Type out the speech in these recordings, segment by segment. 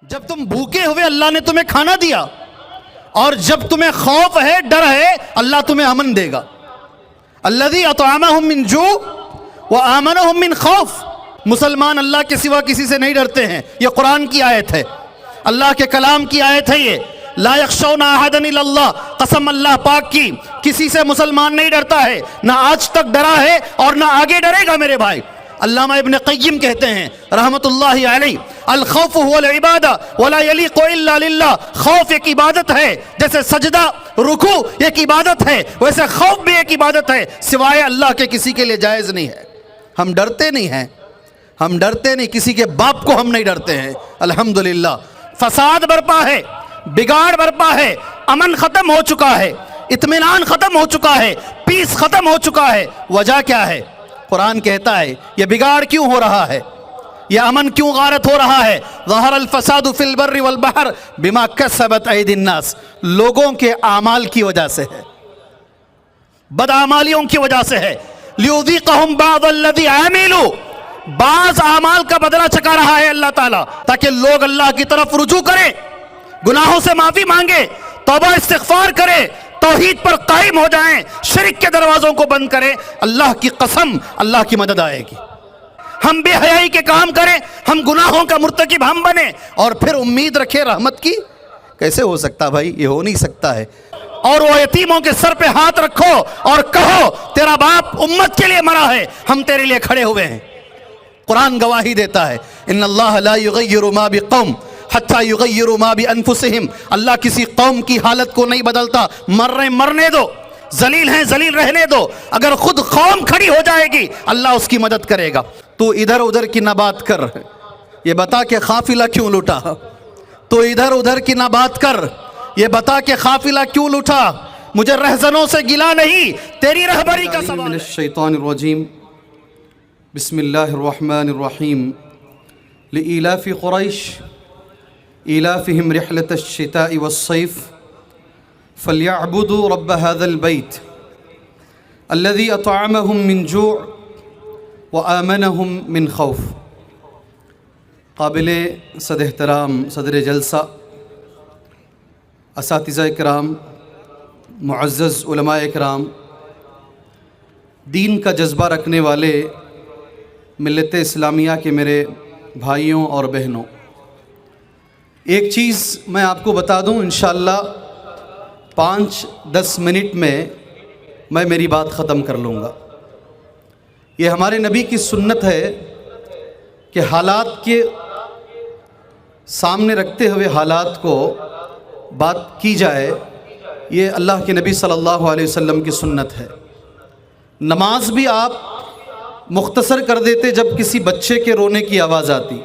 جب تم بھوکے ہوئے اللہ نے تمہیں کھانا دیا، اور جب تمہیں خوف ہے، ڈر ہے، اللہ تمہیں امن دے گا۔ الذی اطعمہم من جوع وآمنہم من خوف۔ مسلمان اللہ کے سوا کسی سے نہیں ڈرتے ہیں، یہ قرآن کی آیت ہے، اللہ کے کلام کی آیت ہے یہ۔ لا یخشون احدا الا اللہ، قسم اللہ پاک کی، کسی سے مسلمان نہیں ڈرتا ہے، نہ آج تک ڈرا ہے اور نہ آگے ڈرے گا میرے بھائی۔ علامہ ابن قیم کہتے ہیں رحمت اللہ علیہ، الخوف هو العبادہ ولا یلیق الا للہ۔ خوف ایک عبادت ہے، جیسے سجدہ رکوع ایک عبادت ہے، ویسے خوف بھی ایک عبادت ہے، سوائے اللہ کے کسی کے لیے جائز نہیں ہے۔ ہم ڈرتے نہیں ہیں، ہم ڈرتے نہیں، کسی کے باپ کو ہم نہیں ڈرتے ہیں الحمدللہ۔ فساد برپا ہے، بگاڑ برپا ہے، امن ختم ہو چکا ہے، اطمینان ختم ہو چکا ہے، پیس ختم ہو چکا ہے۔ وجہ کیا ہے؟ قرآن کہتا ہے یہ بگاڑ کیوں ہو رہا ہے، یہ امن کیوں غارت ہو رہا ہے؟ ظہر الفساد فی البر والبحر بما کسبت ایدی الناس، لوگوں کے اعمال کی وجہ سے ہے، بدعمالیوں کی وجہ سے ہے۔ لیذیقہم بعض الذی عملوا، بعض اعمال کا بدلہ چکا رہا ہے اللہ تعالیٰ، تاکہ لوگ اللہ کی طرف رجوع کریں، گناہوں سے معافی مانگے، توبہ استغفار کرے، توحید پر قائم ہو جائیں، شرک کے دروازوں کو بند کریں۔ اللہ کی قسم اللہ کی مدد آئے گی۔ ہم بے حیائی کے کام کریں، ہم گناہوں کا مرتکب ہم بنیں، اور پھر امید رکھیں رحمت کی؟ کیسے ہو سکتا بھائی؟ یہ ہو نہیں سکتا ہے۔ اور وہ یتیموں کے سر پہ ہاتھ رکھو اور کہو تیرا باپ امت کے لیے مرا ہے، ہم تیرے لیے کھڑے ہوئے ہیں۔ قرآن گواہی دیتا ہے ان اللہ لا یغیر ما بقوم حتی یغیروا ما بانفسہم، اللہ کسی قوم کی حالت کو نہیں بدلتا، مر رہے مرنے دو، ذلیل ہیں ذلیل رہنے دو، اگر خود قوم کھڑی ہو جائے گی اللہ اس کی مدد کرے گا۔ تو ادھر ادھر کی نہ بات کر، یہ بتا کہ قافلہ کیوں لوٹا، تو ادھر ادھر کی نہ بات کر، یہ بتا کہ قافلہ کیوں لوٹا، مجھے رہزنوں سے گلا نہیں، تیری رہبری کا سوال من الشیطان الرجیم، بسم اللہ الرحمن الرحیم۔ لإیلاف قریش ایلافہم رحلة الشتاء والصیف فلیعبدوا رب هذا البیت الذی اطعمہم من جوع وآمنہم من خوف۔ قابل صد احترام صدر جلسہ، اساتذہ اکرام، معزز علماء اکرام، دین کا جذبہ رکھنے والے ملت اسلامیہ کے میرے بھائیوں اور بہنوں، ایک چیز میں آپ کو بتا دوں، انشاءاللہ 5-10 منٹ میں میری بات ختم کر لوں گا۔ یہ ہمارے نبی کی سنت ہے کہ حالات کے سامنے رکھتے ہوئے حالات کو بات کی جائے، یہ اللہ کے نبی صلی اللہ علیہ وسلم کی سنت ہے۔ نماز بھی آپ مختصر کر دیتے جب کسی بچے کے رونے کی آواز آتی،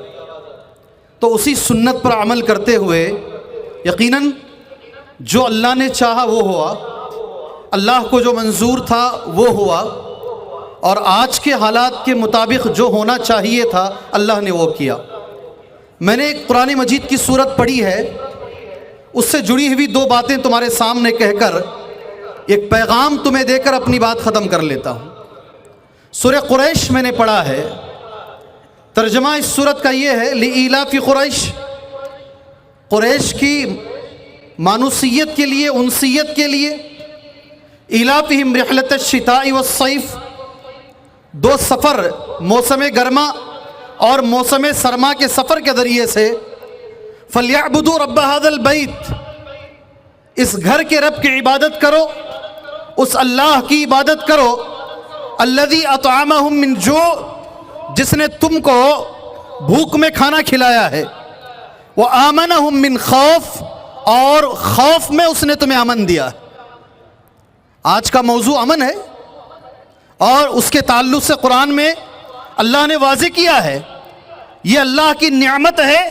تو اسی سنت پر عمل کرتے ہوئے یقیناً جو اللہ نے چاہا وہ ہوا، اللہ کو جو منظور تھا وہ ہوا، اور آج کے حالات کے مطابق جو ہونا چاہیے تھا اللہ نے وہ کیا۔ میں نے ایک قرآن مجید کی سورت پڑھی ہے، اس سے جڑی ہوئی 2 باتیں تمہارے سامنے کہہ کر ایک پیغام تمہیں دے کر اپنی بات ختم کر لیتا ہوں۔ سورہ قریش میں نے پڑھا ہے، ترجمہ اس سورت کا یہ ہے لإیلاف قریش، قریش کی مانوسیت کے لیے، انسیت کے لیے، ایلافہم رحلۃ الشتاء والصیف، 2 سفر، موسم گرما اور موسم سرما کے سفر کے ذریعے سے، فلیعبدوا رب ھذا البیت، اس گھر کے رب کی عبادت کرو، اس اللہ کی عبادت کرو، الذی اطعمہم من جوع، جس نے تم کو بھوک میں کھانا کھلایا ہے، وآمنہم من خوف، اور خوف میں اس نے تمہیں امن دیا ہے۔ آج کا موضوع امن ہے، اور اس کے تعلق سے قرآن میں اللہ نے واضح کیا ہے یہ اللہ کی نعمت ہے۔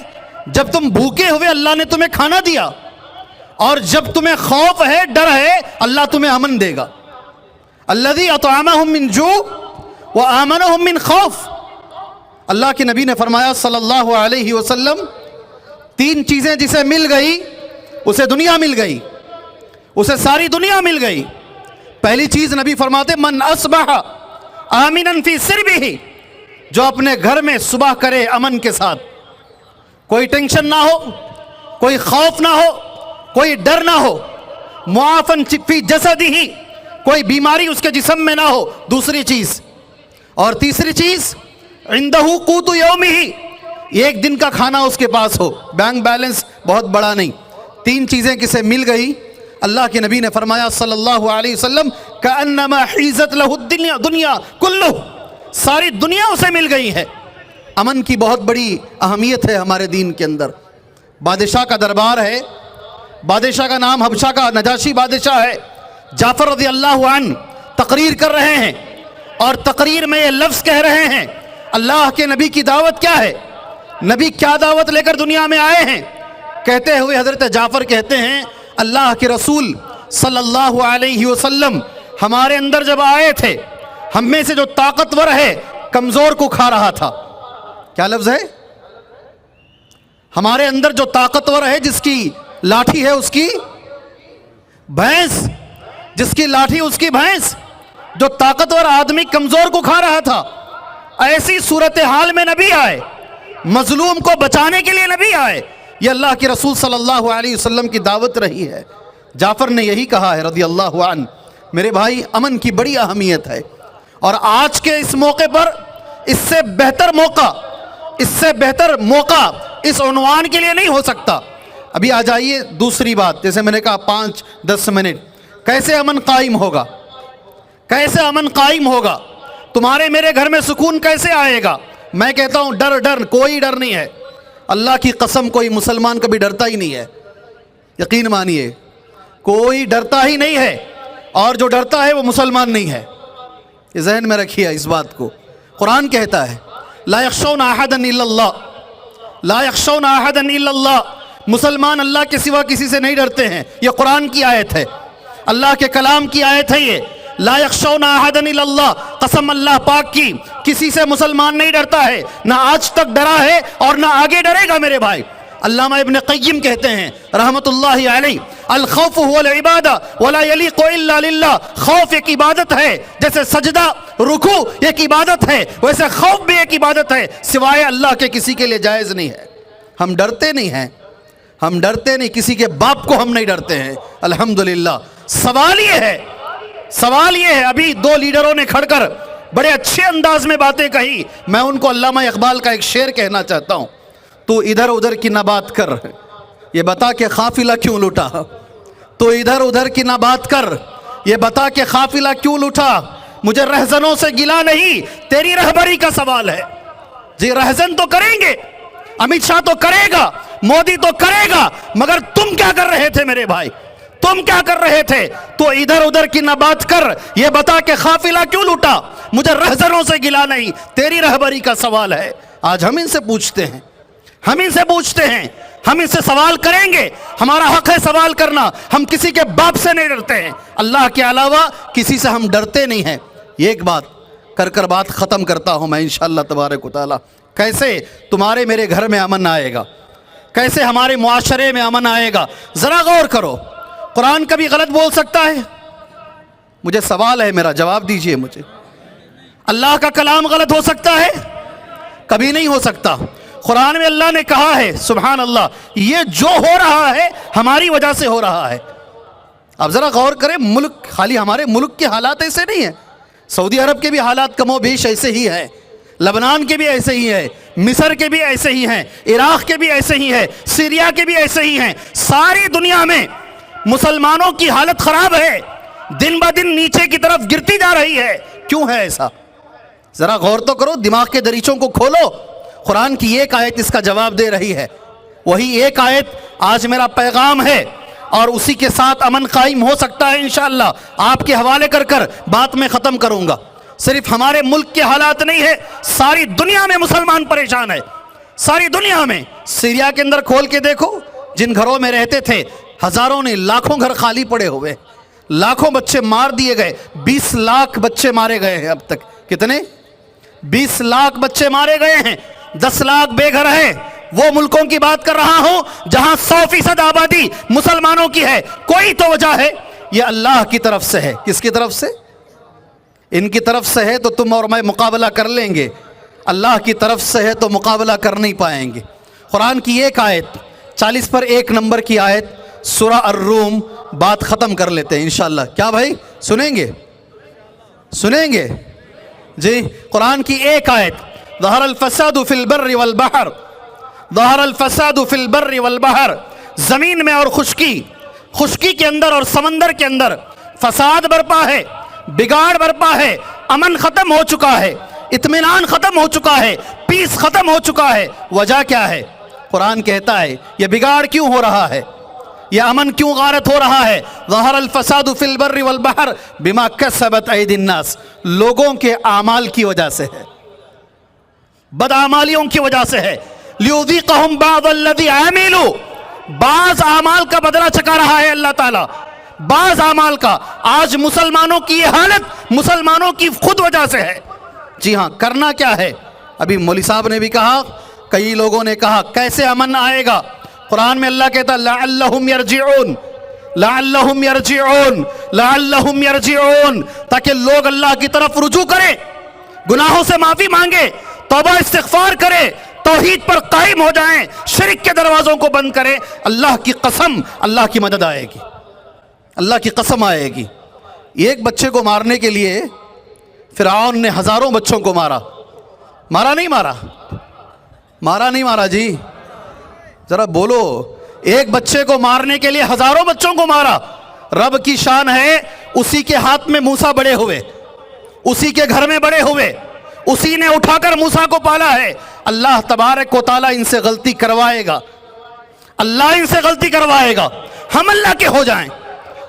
جب تم بھوکے ہوئے اللہ نے تمہیں کھانا دیا، اور جب تمہیں خوف ہے، ڈر ہے، اللہ تمہیں امن دے گا۔ الذی اطعمہم من جوع وآمنہم من خوف۔ اللہ کے نبی نے فرمایا صلی اللہ علیہ وسلم، 3 چیزیں جسے مل گئی اسے دنیا مل گئی، اسے ساری دنیا مل گئی۔ پہلی چیز نبی فرماتے من اصبح آمنا فی سربہ، جو اپنے گھر میں صبح کرے امن کے ساتھ، کوئی ٹینشن نہ ہو، کوئی خوف نہ ہو، کوئی ڈر نہ ہو، معافن فی جسدہ، کوئی بیماری اس کے جسم میں نہ ہو، دوسری چیز. اور تیسری چیز عندہ قوت یومہ، ایک دن کا کھانا اس کے پاس ہو، بینک بیلنس بہت بڑا نہیں. 3 چیزیں کسے مل گئی؟ اللہ کے نبی نے فرمایا صلی اللہ علیہ وسلم کأنما حیزت لہ الدنیا، دنیا کلہ، ساری دنیا اسے مل گئی ہے. امن کی بہت بڑی اہمیت ہے ہمارے دین کے اندر. بادشاہ کا دربار ہے، بادشاہ کا نام حبشہ کا نجاشی بادشاہ ہے. جعفر رضی اللہ عنہ تقریر کر رہے ہیں اور تقریر میں یہ لفظ کہہ رہے ہیں، اللہ کے نبی کی دعوت کیا ہے، نبی کیا دعوت لے کر دنیا میں آئے ہیں. کہتے ہوئے حضرت جعفر کہتے ہیں اللہ کے رسول صلی اللہ علیہ وسلم ہمارے اندر جب آئے تھے، ہم میں سے جو طاقتور ہے کمزور کو کھا رہا تھا. کیا لفظ ہے؟ ہمارے اندر جو طاقتور ہے، جس کی لاٹھی ہے اس کی بھینس، جس کی لاٹھی اس کی بھینس، جو طاقتور آدمی کمزور کو کھا رہا تھا. ایسی صورتحال میں نبی آئے، مظلوم کو بچانے کے لیے نبی آئے. یہ اللہ کے رسول صلی اللہ علیہ وسلم کی دعوت رہی ہے. جعفر نے یہی کہا ہے رضی اللہ عنہ. میرے بھائی، امن کی بڑی اہمیت ہے، اور آج کے اس موقع پر اس سے بہتر موقع اس عنوان کے لیے نہیں ہو سکتا. ابھی آ جائیے دوسری بات، جیسے میں نے کہا 5-10 منٹ. کیسے امن قائم ہوگا؟ کیسے امن قائم ہوگا؟ تمہارے میرے گھر میں سکون کیسے آئے گا؟ میں کہتا ہوں ڈر کوئی ڈر نہیں ہے. اللہ کی قسم کوئی مسلمان کبھی ڈرتا ہی نہیں ہے. یقین مانیے، کوئی ڈرتا ہی نہیں ہے، اور جو ڈرتا ہے وہ مسلمان نہیں ہے. یہ ذہن میں رکھیے اس بات کو. قرآن کہتا ہے لا یخشون احدا الا اللہ، لا یخشون احدا الا اللہ. مسلمان اللہ کے سوا کسی سے نہیں ڈرتے ہیں. یہ قرآن کی آیت ہے، اللہ کے کلام کی آیت ہے. یہ لا یخشون احدا الا اللہ، قسم اللہ پاک کی، کسی سے مسلمان نہیں ڈرتا ہے، نہ آج تک ڈرا ہے اور نہ آگے ڈرے گا. میرے بھائی، علامہ ابن قیم کہتے ہیں رحمت اللہ علیہ، الخوف هو العبادہ ولا یلیق الا للہ. خوف ایک عبادت ہے، جیسے سجدہ رکوع ایک عبادت ہے، ویسے خوف بھی ایک عبادت ہے، سوائے اللہ کے کسی کے لیے جائز نہیں ہے. ہم ڈرتے نہیں ہیں، ہم ڈرتے نہیں، کسی کے باپ کو ہم نہیں ڈرتے ہیں الحمدللہ. سوال یہ ہے ابھی 2 لیڈروں نے کھڑ کر بڑے اچھے انداز میں باتیں کہی. میں ان کو علامہ اقبال کا ایک شعر کہنا چاہتا ہوں. تو ادھر ادھر کی نہ بات کر، یہ بتا کہ قافلہ کیوں لوٹا. تو ادھر ادھر کی نہ بات کر، یہ بتا کہ قافلہ کیوں لوٹا. مجھے رہزنوں سے گلا نہیں، تیری رہبری کا سوال ہے. جی رہزن تو کریں گے، امیت شاہ تو کرے گا، مودی تو کرے گا، مگر تم کیا کر رہے تھے میرے بھائی؟ تم کیا کر رہے تھے؟ تو ادھر ادھر کی نہ بات کر، یہ بتا کہ قافلہ کیوں لوٹا. مجھے رہزنوں سے گلا نہیں، تیری رہبری کا سوال ہے. آج ہم ان سے پوچھتے ہیں، ہم ان سے سوال کریں گے. ہمارا حق ہے سوال کرنا. ہم کسی کے باپ سے نہیں ڈرتے ہیں، اللہ کے علاوہ کسی سے ہم ڈرتے نہیں ہیں. یہ ایک بات کر بات ختم کرتا ہوں میں انشاءاللہ تبارک و تعالی. کیسے تمہارے میرے گھر میں امن آئے گا، کیسے ہمارے معاشرے میں امن آئے گا؟ ذرا غور کرو. قرآن کبھی غلط بول سکتا ہے؟ مجھے سوال ہے، میرا جواب دیجئے مجھے. اللہ کا کلام غلط ہو سکتا ہے؟ کبھی نہیں ہو سکتا. قرآن میں اللہ نے کہا ہے سبحان اللہ، یہ جو ہو رہا ہے ہماری وجہ سے ہو رہا ہے. اب ذرا غور کریں، ملک خالی ہمارے ملک کے حالات ایسے نہیں ہیں. سعودی عرب کے بھی حالات کم و بیش ایسے ہی ہیں، لبنان کے بھی ایسے ہی ہیں، مصر کے بھی ایسے ہی ہیں، عراق کے بھی ایسے ہی ہیں، سیریا کے بھی ایسے ہی ہیں. ساری دنیا میں مسلمانوں کی حالت خراب ہے، دن بہ دن نیچے کی طرف گرتی جا رہی ہے. کیوں ہے ایسا؟ ذرا غور تو کرو، دماغ کے دریچوں کو کھولو. قرآن کی ایک آیت اس کا جواب دے رہی ہے. وہی ایک آیت آج میرا پیغام ہے، اور اسی کے ساتھ امن قائم ہو سکتا ہے انشاءاللہ. آپ کے حوالے کر بات میں ختم کروں گا. صرف ہمارے ملک کے حالات نہیں ہے، ساری دنیا میں مسلمان پریشان ہے. ساری دنیا میں. سیریا کے اندر کھول کے دیکھو، جن گھروں میں رہتے تھے ہزاروں نے، لاکھوں گھر خالی پڑے ہوئے، لاکھوں بچے مار دیے گئے. 20 لاکھ بچے مارے گئے ہیں اب تک. کتنے؟ 20 لاکھ بچے مارے گئے ہیں. 10 لاکھ بے گھر ہیں. وہ ملکوں کی بات کر رہا ہوں جہاں 100% آبادی مسلمانوں کی ہے. کوئی تو وجہ ہے، یہ اللہ کی طرف سے ہے. کس کی طرف سے؟ ان کی طرف سے ہے تو تم اور میں مقابلہ کر لیں گے. اللہ کی طرف سے ہے تو مقابلہ کر نہیں پائیں گے. قرآن کی ایک آیت 40 پر 1 نمبر کی آیت سورہ الروم بات ختم کر لیتے ہیں انشاءاللہ. کیا بھائی سنیں گے جی؟ قرآن کی ایک آیت ظہر الفساد فی البر والبحر، ظہر الفساد فی البر والبحر، زمین میں اور خشکی کے اندر اور سمندر کے اندر فساد برپا ہے، بگاڑ برپا ہے، امن ختم ہو چکا ہے، اطمینان ختم ہو چکا ہے، پیس ختم ہو چکا ہے. وجہ کیا ہے؟ قرآن کہتا ہے یہ بگاڑ کیوں ہو رہا ہے، یہ امن کیوں غارت ہو رہا ہے؟ ظہر الفساد فی البر والبحر بما کسبت ایدی الناس، لوگوں کے اعمال کی وجہ سے ہے، بدعمالیوں کی وجہ سے ہے. لیذیقہم بعض الذی عملوا، بعض اعمال کا بدلہ چکا رہا ہے اللہ تعالیٰ، بعض اعمال کا. آج مسلمانوں کی یہ حالت مسلمانوں کی خود وجہ سے ہے. جی ہاں، کرنا کیا ہے؟ ابھی مولوی صاحب نے بھی کہا، کئی لوگوں نے کہا کیسے امن آئے گا؟ قرآن میں اللہ کہتا لعلہم یرجعون، لعلہم یرجعون، لعلہم یرجعون، تاکہ لوگ اللہ کی طرف رجوع کریں، گناہوں سے معافی مانگے، توبہ استغفار کرے، توحید پر قائم ہو جائیں، شرک کے دروازوں کو بند کریں. اللہ کی قسم اللہ کی مدد آئے گی، اللہ کی قسم آئے گی. ایک بچے کو مارنے کے لیے فرعون نے ہزاروں بچوں کو مارا نہیں مارا جی؟ ذرا بولو. ایک بچے کو مارنے کے لیے ہزاروں بچوں کو مارا. رب کی شان ہے، اسی کے ہاتھ میں موسیٰ بڑے ہوئے، اسی کے گھر میں بڑے ہوئے، اسی نے اٹھا کر موسیٰ کو پالا ہے. اللہ تبارک و تعالیٰ ان سے غلطی کروائے گا، اللہ ان سے غلطی کروائے گا. ہم اللہ کے ہو جائیں،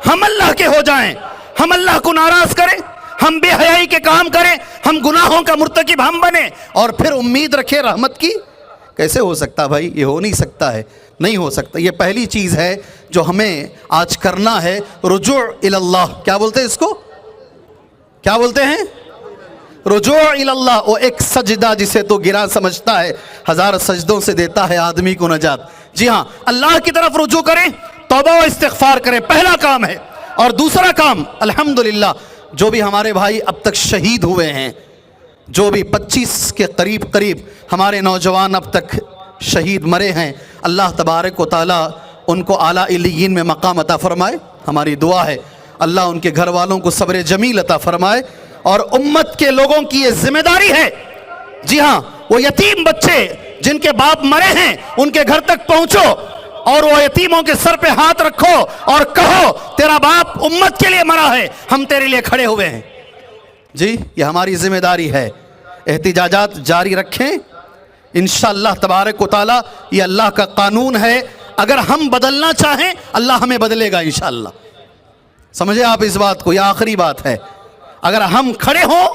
ہم اللہ کے ہو جائیں، ہم اللہ کو ناراض کریں، ہم بے حیائی کے کام کریں، ہم گناہوں کا مرتکب ہم بنیں اور پھر امید رکھیں رحمت کی. کیسے ہو سکتا بھائی؟ یہ ہو نہیں سکتا ہے، نہیں ہو سکتا. یہ پہلی چیز ہے جو ہمیں آج کرنا ہے، رجوع اللہ. کیا بولتے ہیں اس کو؟ کیا بولتے ہیں؟ رجوع اللہ. وہ ایک سجدہ جسے تو گرا سمجھتا ہے، 1000 سجدوں سے دیتا ہے آدمی کو نجات. جی ہاں، اللہ کی طرف رجوع کریں، توبہ و استغفار کریں، پہلا کام ہے. اور دوسرا کام، الحمدللہ جو بھی ہمارے بھائی اب تک شہید ہوئے ہیں، جو بھی 25 کے قریب ہمارے نوجوان اب تک شہید مرے ہیں، اللہ تبارک و تعالیٰ ان کو اعلیٰ علیین میں مقام عطا فرمائے. ہماری دعا ہے اللہ ان کے گھر والوں کو صبر جمیل عطا فرمائے. اور امت کے لوگوں کی یہ ذمہ داری ہے، جی ہاں، وہ یتیم بچے جن کے باپ مرے ہیں ان کے گھر تک پہنچو اور وہ یتیموں کے سر پہ ہاتھ رکھو اور کہو تیرا باپ امت کے لیے مرا ہے، ہم تیرے لیے کھڑے ہوئے ہیں. جی یہ ہماری ذمہ داری ہے. احتجاجات جاری رکھیں انشاءاللہ تبارک و تعالیٰ. یہ اللہ کا قانون ہے، اگر ہم بدلنا چاہیں اللہ ہمیں بدلے گا انشاءاللہ. سمجھے آپ اس بات کو؟ یہ آخری بات ہے. اگر ہم کھڑے ہوں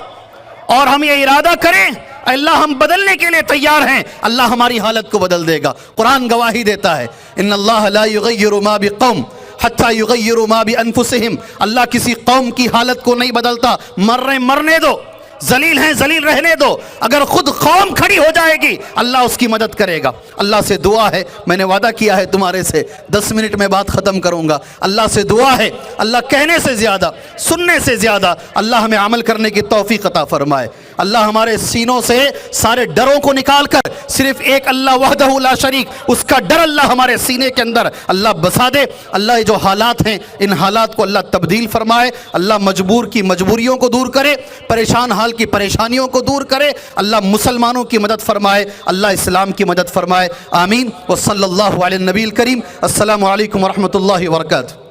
اور ہم یہ ارادہ کریں اللہ ہم بدلنے کے لیے تیار ہیں، اللہ ہماری حالت کو بدل دے گا. قرآن گواہی دیتا ہے ان اللہ لا یغیر ما بقوم حتی یغیروا ما بانفسہم. اللہ کسی قوم کی حالت کو نہیں بدلتا. مرنے دو، ذلیل ہیں ذلیل رہنے دو. اگر خود قوم کھڑی ہو جائے گی اللہ اس کی مدد کرے گا. اللہ سے دعا ہے، میں نے وعدہ کیا ہے تمہارے سے 10 منٹ میں بات ختم کروں گا. اللہ سے دعا ہے اللہ کہنے سے زیادہ سننے سے زیادہ اللہ ہمیں عمل کرنے کی توفیق عطا فرمائے. اللہ ہمارے سینوں سے سارے ڈروں کو نکال کر صرف ایک اللہ وحدہ لا شریک، اس کا ڈر اللہ ہمارے سینے کے اندر اللہ بسا دے. اللہ یہ جو حالات ہیں ان حالات کو اللہ تبدیل فرمائے. اللہ مجبور کی مجبوریوں کو دور کرے، پریشان حال کی پریشانیوں کو دور کرے. اللہ مسلمانوں کی مدد فرمائے، اللہ اسلام کی مدد فرمائے. آمین. وصلی اللہ علی النبی الکریم. السلام علیکم ورحمۃ اللہ وبرکاتہ.